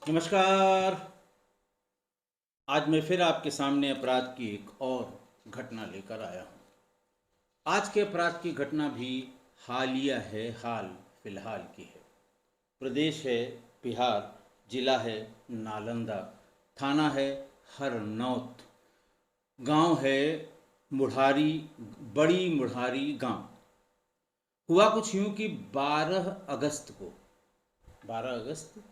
नमस्कार। आज मैं फिर आपके सामने अपराध की एक और घटना लेकर आया हूँ। आज के अपराध की घटना भी हालिया है, हाल फिलहाल की है। प्रदेश है बिहार, जिला है नालंदा, थाना है हरनौत, गांव है मुढ़ारी, बड़ी मुढ़ारी गांव। हुआ कुछ यूं कि 12 अगस्त को, 12 अगस्त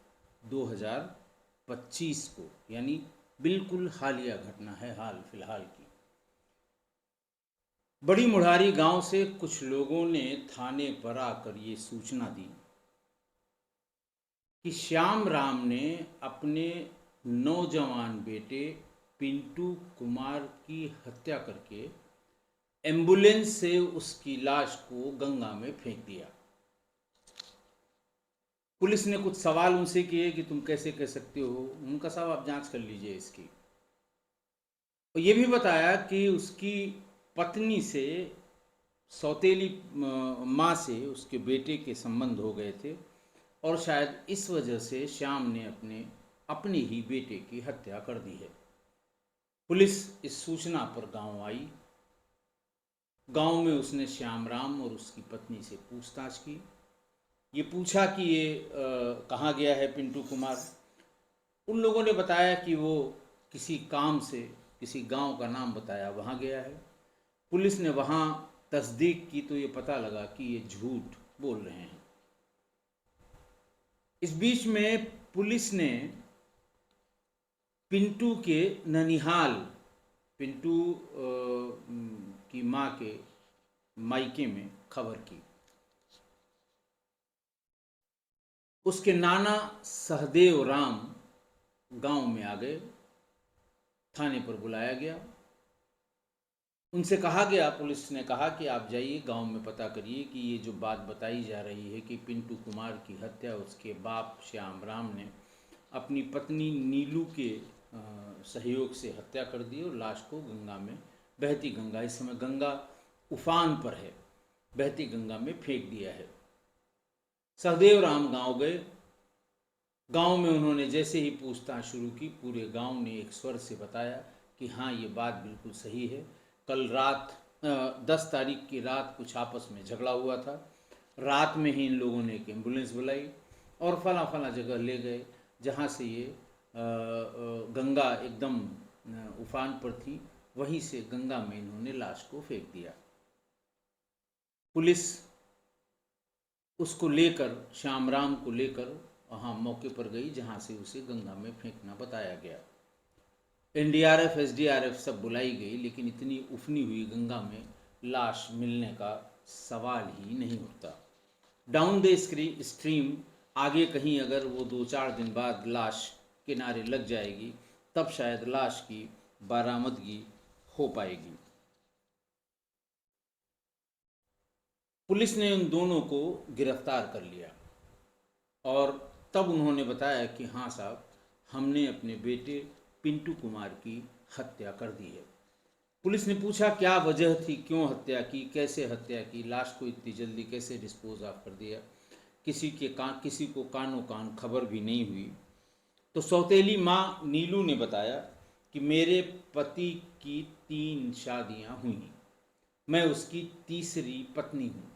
2025 को, यानी बिल्कुल हालिया घटना है, हाल फिलहाल की। बड़ी मुढ़ारी गांव से कुछ लोगों ने थाने पर आकर ये सूचना दी कि श्याम राम ने अपने नौजवान बेटे पिंटू कुमार की हत्या करके एम्बुलेंस से उसकी लाश को गंगा में फेंक दिया। पुलिस ने कुछ सवाल उनसे किए कि तुम कैसे कह सकते हो। उनका साहब आप जांच कर लीजिए इसकी। और ये भी बताया कि उसकी पत्नी से, सौतेली माँ से उसके बेटे के संबंध हो गए थे और शायद इस वजह से श्याम ने अपने ही बेटे की हत्या कर दी है। पुलिस इस सूचना पर गांव आई। गांव में उसने श्याम राम और उसकी पत्नी से पूछताछ की। ये पूछा कि ये कहाँ गया है पिंटू कुमार। उन लोगों ने बताया कि वो किसी काम से, किसी गांव का नाम बताया, वहाँ गया है। पुलिस ने वहाँ तस्दीक की तो ये पता लगा कि ये झूठ बोल रहे हैं। इस बीच में पुलिस ने पिंटू के ननिहाल, पिंटू की माँ के मायके में खबर की। उसके नाना सहदेव राम गांव में आ गए। थाने पर बुलाया गया। उनसे कहा गया, पुलिस ने कहा कि आप जाइए गांव में पता करिए कि ये जो बात बताई जा रही है कि पिंटू कुमार की हत्या उसके बाप श्याम राम ने अपनी पत्नी नीलू के सहयोग से हत्या कर दी और लाश को गंगा में, बहती गंगा, इस समय गंगा उफान पर है, बहती गंगा में फेंक दिया है। सहदेव राम गांव गए। गांव में उन्होंने जैसे ही पूछताछ शुरू की, पूरे गांव ने एक स्वर से बताया कि हाँ, ये बात बिल्कुल सही है। कल रात 10 तारीख की रात कुछ आपस में झगड़ा हुआ था। रात में ही इन लोगों ने एक एम्बुलेंस बुलाई और फला फला जगह ले गए जहाँ से ये गंगा एकदम उफान पर थी। वहीं से गंगा में इन्होंने लाश को फेंक दिया। पुलिस उसको लेकर, श्याम राम को लेकर वहाँ मौके पर गई जहाँ से उसे गंगा में फेंकना बताया गया। एनडीआरएफ, एसडीआरएफ सब बुलाई गई, लेकिन इतनी उफनी हुई गंगा में लाश मिलने का सवाल ही नहीं उठता। डाउन द स्ट्रीम आगे कहीं अगर वो 2-4 दिन बाद लाश किनारे लग जाएगी, तब शायद लाश की बरामदगी हो पाएगी। पुलिस ने उन दोनों को गिरफ्तार कर लिया और तब उन्होंने बताया कि हाँ साहब, हमने अपने बेटे पिंटू कुमार की हत्या कर दी है। पुलिस ने पूछा क्या वजह थी, क्यों हत्या की, कैसे हत्या की, लाश को इतनी जल्दी कैसे डिस्पोज ऑफ कर दिया, किसी को कानो कान खबर भी नहीं हुई। तो सौतेली माँ नीलू ने बताया कि मेरे पति की 3 शादियाँ हुई, मैं उसकी तीसरी पत्नी हूँ।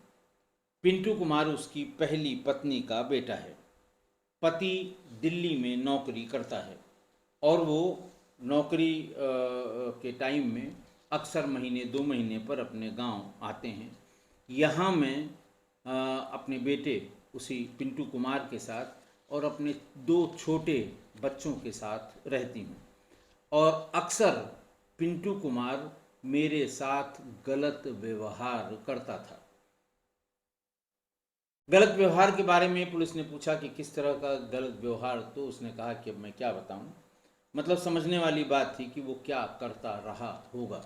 पिंटू कुमार उसकी पहली पत्नी का बेटा है। पति दिल्ली में नौकरी करता है और वो नौकरी के टाइम में अक्सर महीने 2 महीने पर अपने गांव आते हैं। यहाँ मैं अपने बेटे उसी पिंटू कुमार के साथ और अपने 2 छोटे बच्चों के साथ रहती हूँ और अक्सर पिंटू कुमार मेरे साथ गलत व्यवहार करता था। गलत व्यवहार के बारे में पुलिस ने पूछा कि किस तरह का गलत व्यवहार, तो उसने कहा कि अब मैं क्या बताऊं। मतलब समझने वाली बात थी कि वो क्या करता रहा होगा।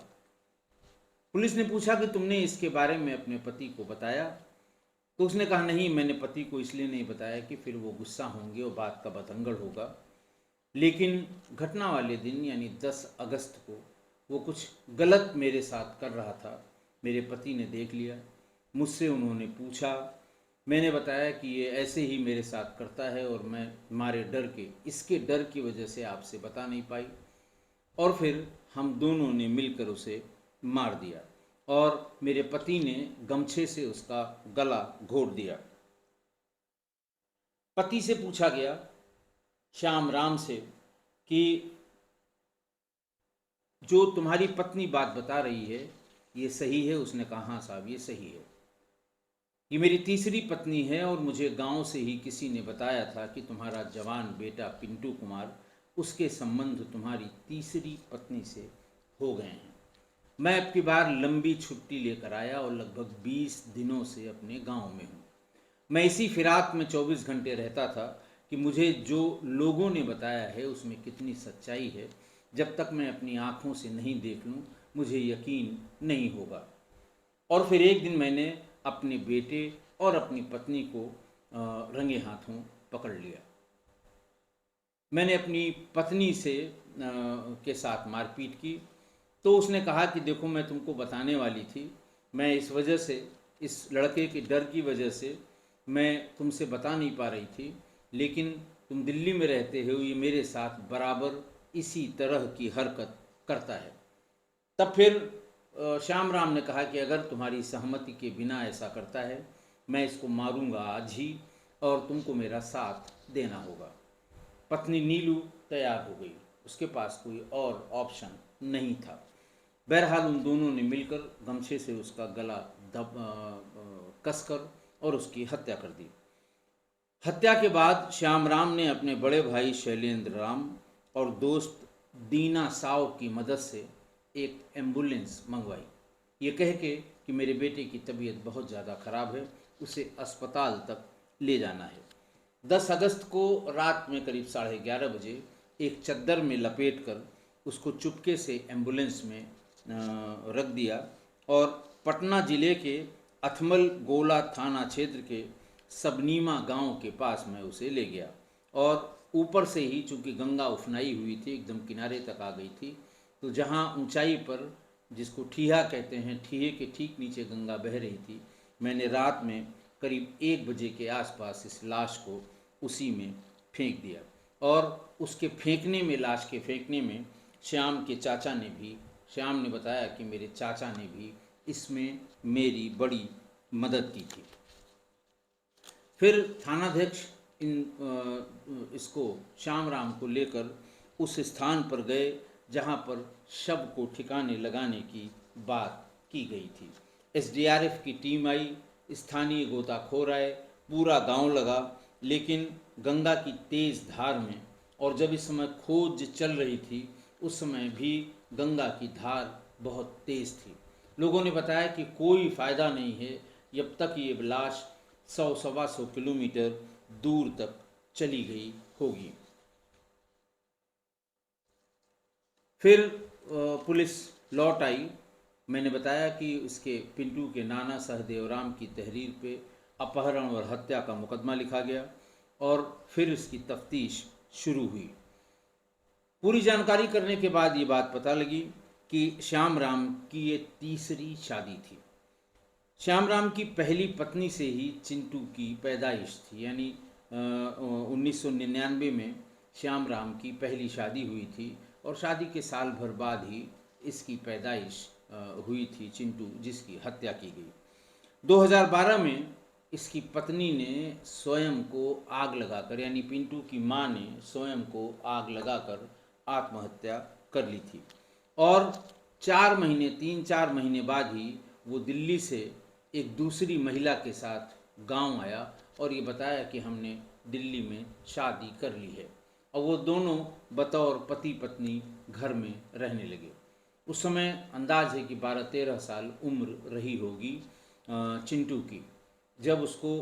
पुलिस ने पूछा कि तुमने इसके बारे में अपने पति को बताया, तो उसने कहा नहीं, मैंने पति को इसलिए नहीं बताया कि फिर वो गुस्सा होंगे और बात का बतंगड़ होगा। लेकिन घटना वाले दिन यानी 10 अगस्त को वो कुछ गलत मेरे साथ कर रहा था। मेरे पति ने देख लिया, मुझसे उन्होंने पूछा मैंने बताया कि ये ऐसे ही मेरे साथ करता है और मैं मारे डर के, इसके डर की वजह से आपसे बता नहीं पाई। और फिर हम दोनों ने मिलकर उसे मार दिया और मेरे पति ने गमछे से उसका गला घोट दिया। पति से पूछा गया, श्याम राम से, कि जो तुम्हारी पत्नी बात बता रही है ये सही है? उसने कहा, हाँ साहब ये सही है, ये मेरी तीसरी पत्नी है और मुझे गांव से ही किसी ने बताया था कि तुम्हारा जवान बेटा पिंटू कुमार, उसके संबंध तुम्हारी तीसरी पत्नी से हो गए हैं। मैं अब की बार लंबी छुट्टी लेकर आया और लगभग 20 दिनों से अपने गांव में हूँ। मैं इसी फिराक में 24 घंटे रहता था कि मुझे जो लोगों ने बताया है उसमें कितनी सच्चाई है, जब तक मैं अपनी आँखों से नहीं देख लूँ मुझे यकीन नहीं होगा। और फिर एक दिन मैंने अपने बेटे और अपनी पत्नी को रंगे हाथों पकड़ लिया। मैंने अपनी पत्नी से के साथ मारपीट की, तो उसने कहा कि देखो मैं तुमको बताने वाली थी, मैं इस वजह से, इस लड़के के डर की वजह से मैं तुमसे बता नहीं पा रही थी, लेकिन तुम दिल्ली में रहते हो, ये मेरे साथ बराबर इसी तरह की हरकत करता है। तब फिर श्याम राम ने कहा कि अगर तुम्हारी सहमति के बिना ऐसा करता है मैं इसको मारूंगा आज ही और तुमको मेरा साथ देना होगा। पत्नी नीलू तैयार हो गई, उसके पास कोई और ऑप्शन नहीं था। बहरहाल उन दोनों ने मिलकर गमछे से उसका गला कसकर और उसकी हत्या कर दी। हत्या के बाद श्याम राम ने अपने बड़े भाई शैलेंद्र राम और दोस्त दीना साव की मदद से एक एम्बुलेंस मंगवाई, ये कह के कि मेरे बेटे की तबीयत बहुत ज़्यादा ख़राब है, उसे अस्पताल तक ले जाना है। 10 अगस्त को रात में करीब 11:30 बजे एक चद्दर में लपेट कर उसको चुपके से एम्बुलेंस में रख दिया और पटना जिले के अथमल गोला थाना क्षेत्र के सबनीमा गांव के पास मैं उसे ले गया। और ऊपर से ही चूंकि गंगा उफनाई हुई थी, एकदम किनारे तक आ गई थी, तो जहाँ ऊंचाई पर, जिसको ठीहा कहते हैं, ठीहे के ठीक नीचे गंगा बह रही थी, मैंने रात में करीब 1 बजे के आसपास इस लाश को उसी में फेंक दिया। और उसके फेंकने में, लाश के फेंकने में श्याम के चाचा ने भी, श्याम ने बताया कि मेरे चाचा ने भी इसमें मेरी बड़ी मदद की थी। फिर थानाध्यक्ष इसको, श्याम राम को लेकर उस स्थान पर गए जहां पर शव को ठिकाने लगाने की बात की गई थी। एसडीआरएफ की टीम आई, स्थानीय गोताखोर आए, पूरा गांव लगा, लेकिन गंगा की तेज धार में, और जब इस समय खोज चल रही थी उस समय भी गंगा की धार बहुत तेज थी। लोगों ने बताया कि कोई फ़ायदा नहीं है, जब तक ये लाश 100-125 किलोमीटर दूर तक चली गई होगी। फिर पुलिस लौट आई। मैंने बताया कि उसके पिंटू के नाना सहदेवराम की तहरीर पे अपहरण और हत्या का मुकदमा लिखा गया और फिर इसकी तफ्तीश शुरू हुई। पूरी जानकारी करने के बाद ये बात पता लगी कि श्याम राम की ये तीसरी शादी थी। श्याम राम की पहली पत्नी से ही चिंटू की पैदाइश थी, यानी 1999 में श्याम राम की पहली शादी हुई थी और शादी के साल भर बाद ही इसकी पैदाइश हुई थी चिंटू, जिसकी हत्या की गई। 2012 में इसकी पत्नी ने स्वयं को आग लगाकर, यानी पिंटू की मां ने स्वयं को आग लगाकर आत्महत्या कर ली थी। और 3-4 महीने बाद ही वो दिल्ली से एक दूसरी महिला के साथ गांव आया और ये बताया कि हमने दिल्ली में शादी कर ली है, और वो दोनों बतौर पति पत्नी घर में रहने लगे। उस समय अंदाज है कि 12-13 साल उम्र रही होगी चिंटू की, जब उसको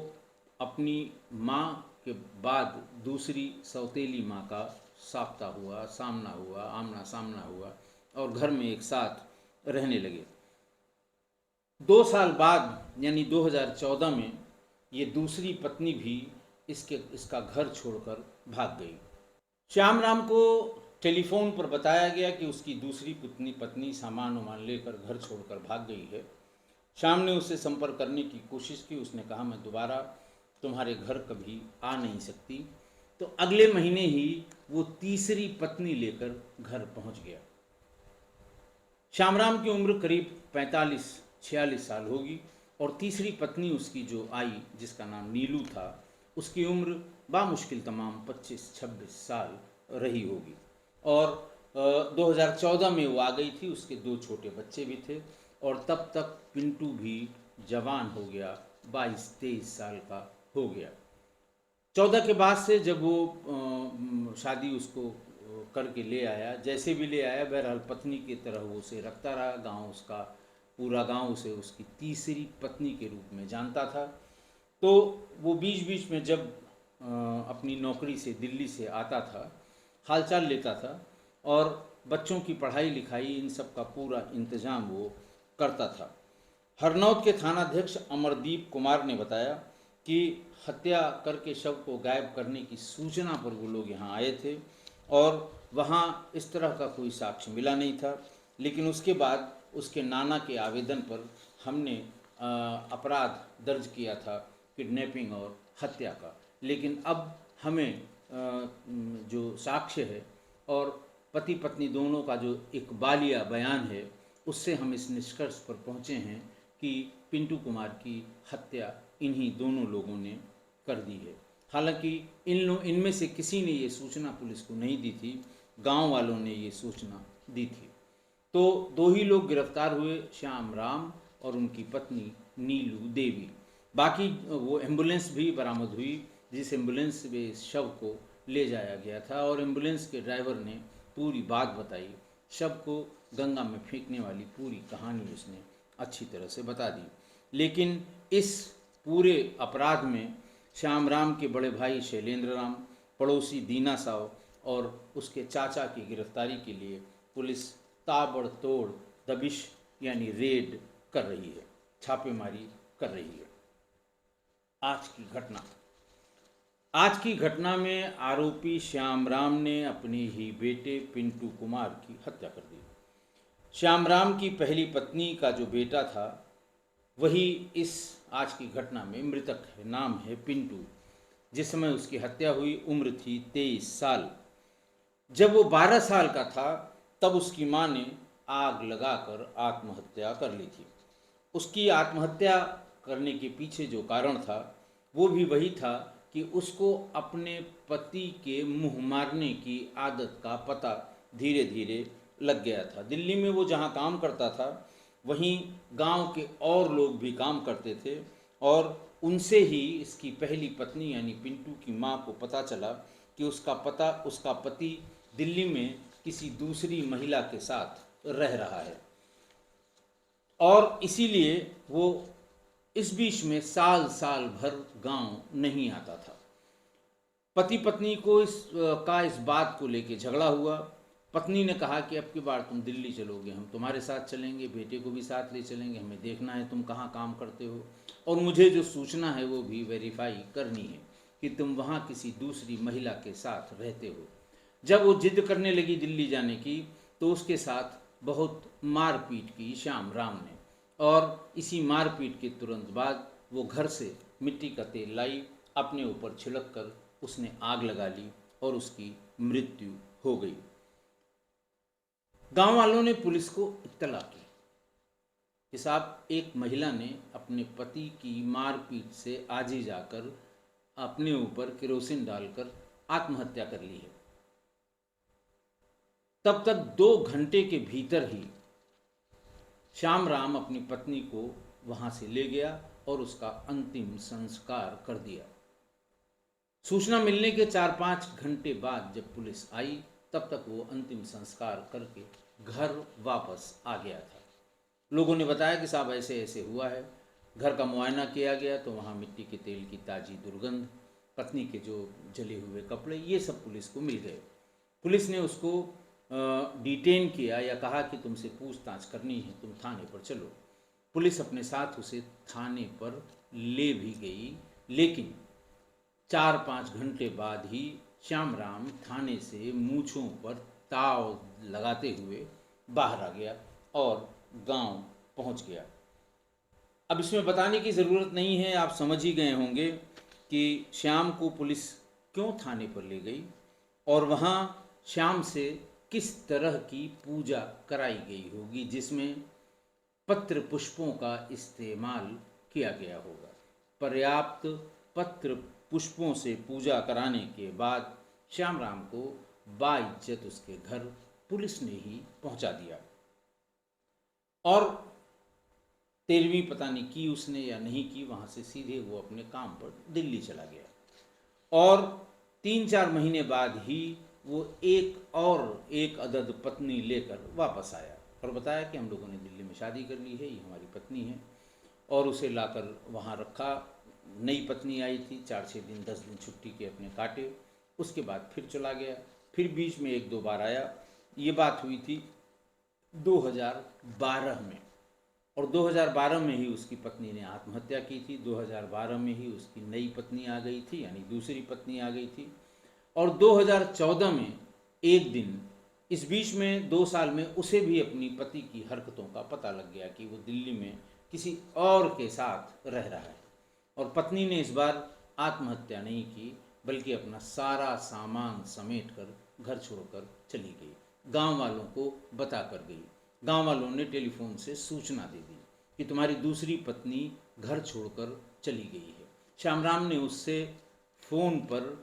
अपनी माँ के बाद दूसरी सौतेली माँ का आमना सामना हुआ और घर में एक साथ रहने लगे। 2 साल बाद यानी 2014 में ये दूसरी पत्नी भी इसका घर छोड़कर भाग गई। श्याम राम को टेलीफोन पर बताया गया कि उसकी दूसरी पत्नी सामान वामान लेकर घर छोड़कर भाग गई है। श्याम ने उससे संपर्क करने की कोशिश की, उसने कहा मैं दोबारा तुम्हारे घर कभी आ नहीं सकती। तो अगले महीने ही वो तीसरी पत्नी लेकर घर पहुंच गया। श्यामराम की उम्र करीब 45-46 साल होगी और तीसरी पत्नी उसकी जो आई, जिसका नाम नीलू था, उसकी उम्र बामुश्किल तमाम 25-26 साल रही होगी। और 2014 में वो आ गई थी, उसके 2 छोटे बच्चे भी थे और तब तक पिंटू भी जवान हो गया, 22-23 साल का हो गया। 14 के बाद से जब वो शादी उसको करके ले आया, जैसे भी ले आया, बहरहाल पत्नी की तरह वो उसे रखता रहा। गांव उसका, पूरा गांव उसे उसकी तीसरी पत्नी के रूप में जानता था। तो वो बीच बीच में जब अपनी नौकरी से दिल्ली से आता था, हालचाल लेता था और बच्चों की पढ़ाई लिखाई इन सब का पूरा इंतजाम वो करता था। हरनौत के थानाध्यक्ष अमरदीप कुमार ने बताया कि हत्या करके शव को गायब करने की सूचना पर वो लोग यहाँ आए थे और वहाँ इस तरह का कोई साक्ष्य मिला नहीं था। लेकिन उसके बाद उसके नाना के आवेदन पर हमने अपराध दर्ज किया था, किडनैपिंग और हत्या का। लेकिन अब हमें जो साक्ष्य है और पति पत्नी दोनों का जो एक बालिया बयान है, उससे हम इस निष्कर्ष पर पहुँचे हैं कि पिंटू कुमार की हत्या इन्हीं दोनों लोगों ने कर दी है। हालांकि इनमें से किसी ने ये सूचना पुलिस को नहीं दी थी, गांव वालों ने ये सूचना दी थी। तो 2 ही लोग गिरफ्तार हुए, श्याम राम और उनकी पत्नी नीलू देवी। बाकी वो एम्बुलेंस भी बरामद हुई, जिस एम्बुलेंस में इस शव को ले जाया गया था, और एम्बुलेंस के ड्राइवर ने पूरी बात बताई। शव को गंगा में फेंकने वाली पूरी कहानी उसने अच्छी तरह से बता दी। लेकिन इस पूरे अपराध में श्याम राम के बड़े भाई शैलेंद्र राम, पड़ोसी दीना साव और उसके चाचा की गिरफ्तारी के लिए पुलिस ताबड़तोड़ दबिश यानी रेड कर रही है, छापेमारी कर रही है। आज की घटना में आरोपी श्याम राम ने अपने ही बेटे पिंटू कुमार की हत्या कर दी। श्याम राम की पहली पत्नी का जो बेटा था, वही इस आज की घटना में मृतक है। नाम है पिंटू। जिस समय उसकी हत्या हुई उम्र थी 23 साल। जब वो 12 साल का था तब उसकी माँ ने आग लगाकर आत्महत्या कर ली थी। उसकी आत्महत्या करने के पीछे जो कारण था वो भी वही था कि उसको अपने पति के मुंह मारने की आदत का पता धीरे धीरे लग गया था। दिल्ली में वो जहाँ काम करता था वहीं गांव के और लोग भी काम करते थे और उनसे ही इसकी पहली पत्नी यानी पिंटू की माँ को पता चला कि उसका पति दिल्ली में किसी दूसरी महिला के साथ रह रहा है। और इसीलिए वो इस बीच में साल साल भर गांव नहीं आता था। पति पत्नी को इस बात को लेके झगड़ा हुआ। पत्नी ने कहा कि अब की बार तुम दिल्ली चलोगे, हम तुम्हारे साथ चलेंगे, बेटे को भी साथ ले चलेंगे, हमें देखना है तुम कहाँ काम करते हो और मुझे जो सूचना है वो भी वेरीफाई करनी है कि तुम वहाँ किसी दूसरी महिला के साथ रहते हो। जब वो जिद करने लगी दिल्ली जाने की तो उसके साथ बहुत मारपीट की श्याम राम ने, और इसी मारपीट के तुरंत बाद वो घर से मिट्टी का तेल लाई, अपने ऊपर छिड़क कर उसने आग लगा ली और उसकी मृत्यु हो गई। गांव वालों ने पुलिस को इत्तला की कि साहब एक महिला ने अपने पति की मारपीट से आज ही जाकर अपने ऊपर केरोसिन डालकर आत्महत्या कर ली है। तब तक 2 घंटे के भीतर ही श्याम राम अपनी पत्नी को वहां से ले गया और उसका अंतिम संस्कार कर दिया। सूचना मिलने के 4-5 घंटे बाद जब पुलिस आई तब तक वो अंतिम संस्कार करके घर वापस आ गया था। लोगों ने बताया कि साहब ऐसे ऐसे हुआ है। घर का मुआयना किया गया तो वहाँ मिट्टी के तेल की ताज़ी दुर्गंध, पत्नी के जो जले हुए कपड़े, ये सब पुलिस को मिल गए। पुलिस ने उसको डिटेन किया या कहा कि तुमसे पूछताछ करनी है, तुम थाने पर चलो। पुलिस अपने साथ उसे थाने पर ले भी गई, लेकिन 4-5 घंटे बाद ही श्याम राम थाने से मूंछों पर ताव लगाते हुए बाहर आ गया और गांव पहुंच गया। अब इसमें बताने की ज़रूरत नहीं है, आप समझ ही गए होंगे कि श्याम को पुलिस क्यों थाने पर ले गई और वहाँ श्याम से किस तरह की पूजा कराई गई होगी जिसमें पत्र पुष्पों का इस्तेमाल किया गया होगा। पर्याप्त पत्र पुष्पों से पूजा कराने के बाद श्याम राम को बाइज्जत उसके घर पुलिस ने ही पहुंचा दिया और 13वीं पता नहीं की उसने या नहीं की, वहां से सीधे वो अपने काम पर दिल्ली चला गया और 3-4 महीने बाद ही वो एक अदद पत्नी लेकर वापस आया और बताया कि हम लोगों ने दिल्ली में शादी कर ली है, ये हमारी पत्नी है, और उसे लाकर वहाँ रखा। नई पत्नी आई थी, 4-6 दिन 10 दिन छुट्टी के अपने काटे, उसके बाद फिर चला गया, फिर बीच में 1-2 बार आया। ये बात हुई थी 2012 में और 2012 में ही उसकी पत्नी ने आत्महत्या की थी। 2012 में ही उसकी नई पत्नी आ गई थी, यानी दूसरी पत्नी आ गई थी और 2014 में एक दिन, इस बीच में 2 साल में उसे भी अपनी पति की हरकतों का पता लग गया कि वो दिल्ली में किसी और के साथ रह रहा है और पत्नी ने इस बार आत्महत्या नहीं की बल्कि अपना सारा सामान समेट कर घर छोड़कर चली गई। गांव वालों को बता कर गई। गांव वालों ने टेलीफोन से सूचना दे दी कि तुम्हारी दूसरी पत्नी घर छोड़कर चली गई है। श्यामराम ने उससे फ़ोन पर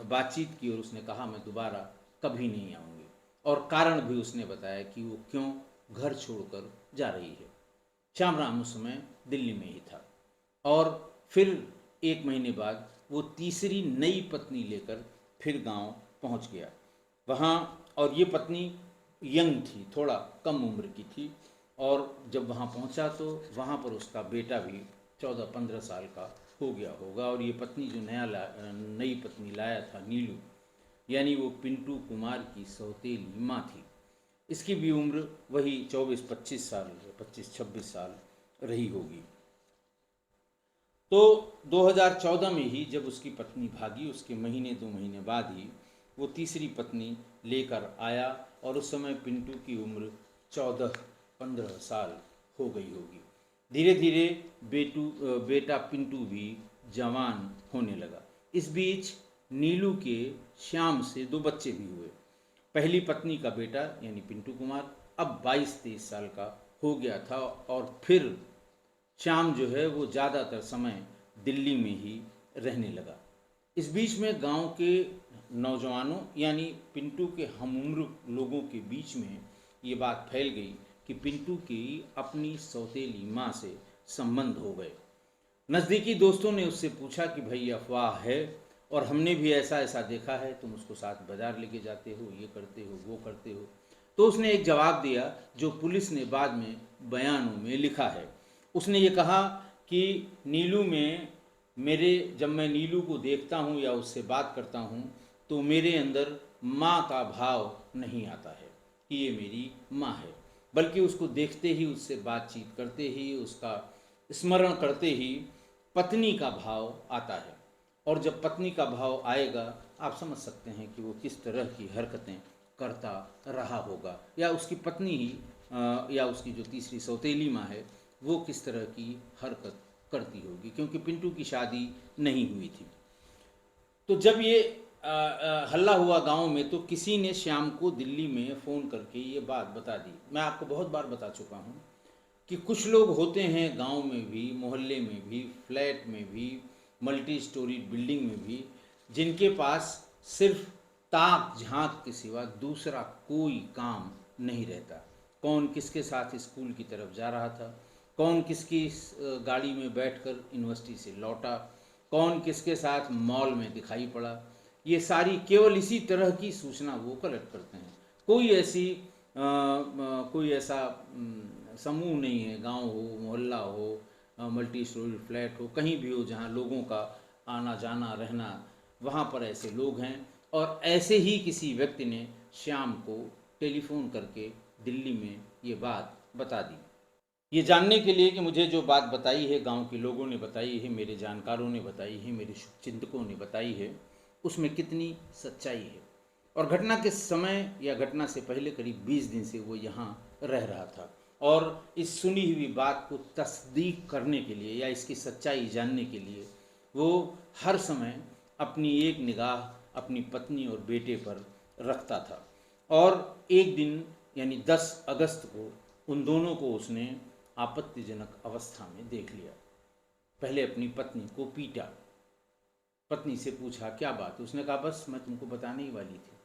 बातचीत की और उसने कहा मैं दोबारा कभी नहीं आऊँगी और कारण भी उसने बताया कि वो क्यों घर छोड़कर जा रही है। श्यामराम उस समय दिल्ली में ही था और फिर 1 महीने बाद वो तीसरी नई पत्नी लेकर फिर गांव पहुंच गया वहाँ। और ये पत्नी यंग थी, थोड़ा कम उम्र की थी और जब वहाँ पहुँचा तो वहाँ पर उसका बेटा भी 14-15 साल का हो गया होगा और ये पत्नी जो नई पत्नी लाया था नीलू, यानी वो पिंटू कुमार की सौतेली माँ थी। इसकी भी उम्र वही 24-25 साल, 25-26 साल रही होगी। तो 2014 में ही जब उसकी पत्नी भागी, उसके 1-2 महीने बाद ही वो तीसरी पत्नी लेकर आया और उस समय पिंटू की उम्र 14-15 साल हो गई होगी। धीरे धीरे बेटा पिंटू भी जवान होने लगा। इस बीच नीलू के श्याम से 2 बच्चे भी हुए। पहली पत्नी का बेटा यानी पिंटू कुमार अब 22-23 साल का हो गया था और फिर श्याम जो है वो ज़्यादातर समय दिल्ली में ही रहने लगा। इस बीच में गांव के नौजवानों यानी पिंटू के हमउम्र लोगों के बीच में ये बात फैल गई कि पिंटू की अपनी सौतेली माँ से संबंध हो गए। नज़दीकी दोस्तों ने उससे पूछा कि भाई अफवाह है और हमने भी ऐसा ऐसा देखा है, तुम उसको साथ बाजार लेके जाते हो, ये करते हो, वो करते हो। तो उसने एक जवाब दिया जो पुलिस ने बाद में बयानों में लिखा है। उसने ये कहा कि नीलू में जब मैं नीलू को देखता हूँ या उससे बात करता हूँ तो मेरे अंदर माँ का भाव नहीं आता है कि ये मेरी माँ है, बल्कि उसको देखते ही, उससे बातचीत करते ही, उसका स्मरण करते ही पत्नी का भाव आता है। और जब पत्नी का भाव आएगा आप समझ सकते हैं कि वो किस तरह की हरकतें करता रहा होगा, या उसकी पत्नी ही या उसकी जो तीसरी सौतेली माँ है वो किस तरह की हरकत करती होगी, क्योंकि पिंटू की शादी नहीं हुई थी। तो जब ये हल्ला हुआ गांव में तो किसी ने श्याम को दिल्ली में फ़ोन करके ये बात बता दी। मैं आपको बहुत बार बता चुका हूँ कि कुछ लोग होते हैं गांव में भी, मोहल्ले में भी, फ्लैट में भी, मल्टी स्टोरी बिल्डिंग में भी, जिनके पास सिर्फ ताक झांक के सिवा दूसरा कोई काम नहीं रहता। कौन किसके साथ स्कूल की तरफ जा रहा था, कौन किसकी गाड़ी में बैठकर यूनिवर्सिटी से लौटा, कौन किसके साथ मॉल में दिखाई पड़ा, ये सारी केवल इसी तरह की सूचना वो कलेक्ट करते हैं। कोई ऐसा समूह नहीं है, गांव हो, मोहल्ला हो, मल्टी स्टोरी फ्लैट हो, कहीं भी हो जहां लोगों का आना जाना रहना, वहां पर ऐसे लोग हैं। और ऐसे ही किसी व्यक्ति ने श्याम को टेलीफोन करके दिल्ली में ये बात बता दी। ये जानने के लिए कि मुझे जो बात बताई है, गांव के लोगों ने बताई है, मेरे जानकारों ने बताई है, मेरे शुभचिंतकों ने बताई है, उसमें कितनी सच्चाई है। और घटना के समय या घटना से पहले करीब 20 दिन से वो यहाँ रह रहा था और इस सुनी हुई बात को तस्दीक करने के लिए या इसकी सच्चाई जानने के लिए वो हर समय अपनी एक निगाह अपनी पत्नी और बेटे पर रखता था। और एक दिन यानी 10 अगस्त को उन दोनों को उसने आपत्तिजनक अवस्था में देख लिया। पहले अपनी पत्नी को पीटा। पत्नी से पूछा क्या बात? उसने कहा बस मैं तुमको बताने ही वाली थी,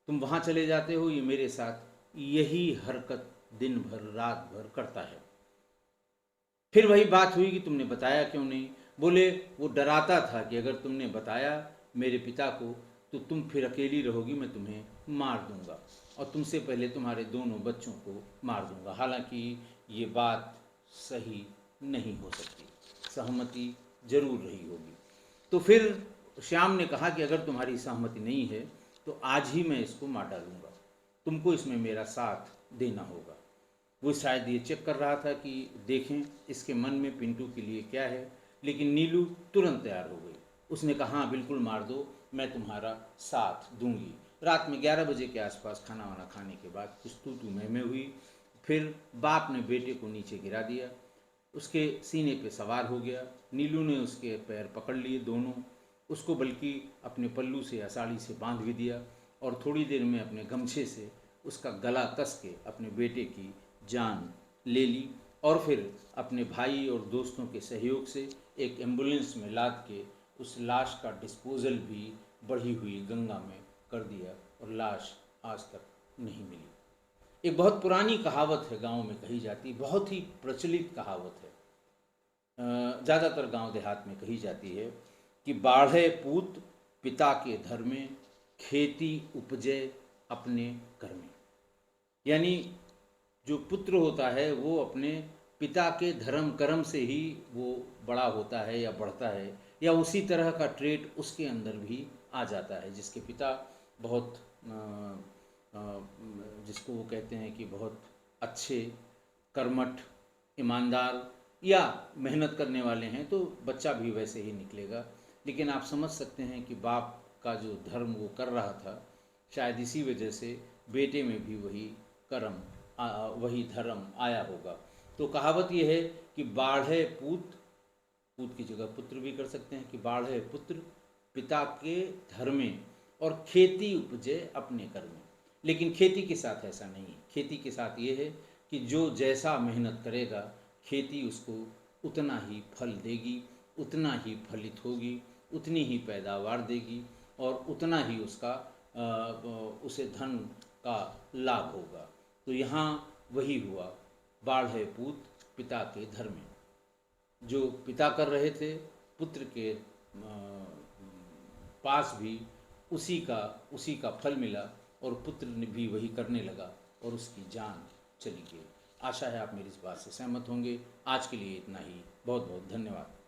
तुम वहाँ चले जाते हो, ये मेरे साथ यही हरकत दिन भर रात भर करता है। फिर वही बात हुई कि तुमने बताया क्यों नहीं? बोले वो डराता था कि अगर तुमने बताया मेरे पिता को तो तुम फिर अकेली रहोगी, मैं तुम्हें मार दूंगा और तुमसे पहले तुम्हारे दोनों बच्चों को मार दूंगा। हालांकि ये बात सही नहीं हो सकती, सहमति जरूर रही होगी। तो फिर श्याम ने कहा कि अगर तुम्हारी सहमति नहीं है तो आज ही मैं इसको मार डालूंगा, तुमको इसमें मेरा साथ देना होगा। वो शायद ये चेक कर रहा था कि देखें इसके मन में पिंटू के लिए क्या है, लेकिन नीलू तुरंत तैयार हो गई। उसने कहा हाँ बिल्कुल मार दो, मैं तुम्हारा साथ दूंगी। रात में 11 बजे के आसपास खाना वाना खाने के बाद कुछ तू मैं हुई। फिर बाप ने बेटे को नीचे गिरा दिया, उसके सीने पे सवार हो गया। नीलू ने उसके पैर पकड़ लिए दोनों, उसको बल्कि अपने पल्लू से या साड़ी से बांध भी दिया और थोड़ी देर में अपने गमछे से उसका गला कस के अपने बेटे की जान ले ली और फिर अपने भाई और दोस्तों के सहयोग से एक एम्बुलेंस में लाद के उस लाश का डिस्पोजल भी बढ़ी हुई गंगा में कर दिया और लाश आज तक नहीं मिली। एक बहुत पुरानी कहावत है, गांव में कही जाती, बहुत ही प्रचलित कहावत है, ज़्यादातर गांव देहात में कही जाती है कि बाढ़े पूत पिता के धर में, खेती उपजे अपने घर में। यानी जो पुत्र होता है वो अपने पिता के धर्म कर्म से ही वो बड़ा होता है या बढ़ता है, या उसी तरह का ट्रेट उसके अंदर भी आ जाता है। जिसके पिता बहुत जिसको वो कहते हैं कि बहुत अच्छे, कर्मठ, ईमानदार या मेहनत करने वाले हैं, तो बच्चा भी वैसे ही निकलेगा। लेकिन आप समझ सकते हैं कि बाप का जो धर्म वो कर रहा था, शायद इसी वजह से बेटे में भी वही कर्म वही धर्म आया होगा। तो कहावत यह है कि बाढ़े पूत, पूत की जगह पुत्र भी कर सकते हैं, कि बाढ़े पुत्र पिता के धर्म में और खेती उपजे अपने कर में। लेकिन खेती के साथ ऐसा नहीं है। खेती के साथ ये है कि जो जैसा मेहनत करेगा खेती उसको उतना ही फल देगी, उतना ही फलित होगी, उतनी ही पैदावार देगी और उतना ही उसका उसे धन का लाभ होगा। तो यहाँ वही हुआ, बाढ़े पूत पिता के धर्म में। जो पिता कर रहे थे पुत्र के पास भी उसी का फल मिला और पुत्र ने भी वही करने लगा और उसकी जान चली गई। आशा है आप मेरी इस बात से सहमत होंगे। आज के लिए इतना ही। बहुत बहुत धन्यवाद।